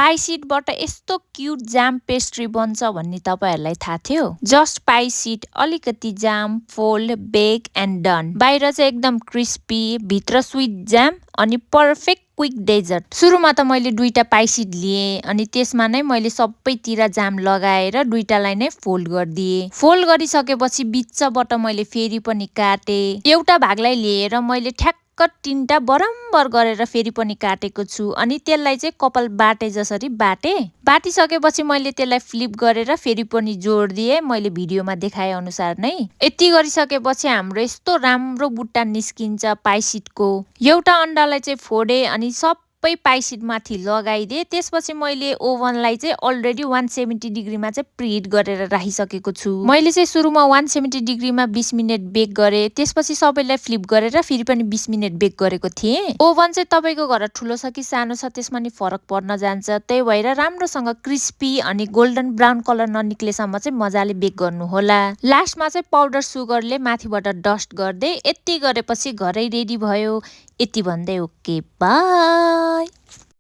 पाई सिडबाट यस्तो क्युट जाम पेस्ट्री बन्छ भन्ने तपाईहरुलाई थाहा थियो? जस्ट पाई सिड, अलिकति जाम, फोल्ड, बेक एन्ड डन। बाहिर चाहिँ एकदम क्रिस्पी, भित्र स्वीट जाम अनि पर्फेक्ट क्विक डेजर्ट। सुरुमा त मैले दुईटा पाई सिड लिए अनि त्यसमा नै मैले सबैतिर जाम लगाएर दुईटालाई नै फोल्ड गरिदिए। फोल्ड गरिसकेपछि बिचबाट मैले फेरि पनि काटे। एउटा भागलाई लिएर मैले ठ्याक्क तीनटा बराबर गरेर फेरि पनि काटेको छु अनि त्यसलाई चाहिँ कपाल बाटे जसरी बाटे। बाटिसकेपछि मैले त्यसलाई फ्लिप गरेर फेरि पनि जोड दिए मैले भिडियोमा देखाए अनुसार नै। यति गरिसकेपछि हाम्रो यस्तो राम्रो बुट्टा निस्किन्छ पाई सिडको। एउटा अन्डालाई चाहिँ फोडे अनि सबै पाई सिड माथि लगाइदिए। त्यसपछि मैले ओभनलाई चाहिँ अलरेडी 170 डिग्रीमा चाहिँ प्रिहिट गरेर राखिसकेको छु। मैले चाहिँ सुरुमा 170 डिग्रीमा 20 मिनेट बेक गरे। त्यसपछि सबैलाई फ्लिप गरेर फेरि पनि 20 मिनेट बेक गरेको थिएँ। ओभन चाहिँ तपाईको घर ठुलो छ कि सानो छ त्यसमा नि फरक पर्न जान्छ। त्यही भएर राम्रोसँग क्रिस्पी अनि गोल्डन ब्राउन कलर ननिक्लेसम्म चाहिँ मजाले बेक गर्नु होला। लास्टमा चाहिँ पाउडर सुगरले माथिबाट डस्ट गर्दै। यति गरेपछि घरै रेडी भयो। यति भन्दै ओके बाइ।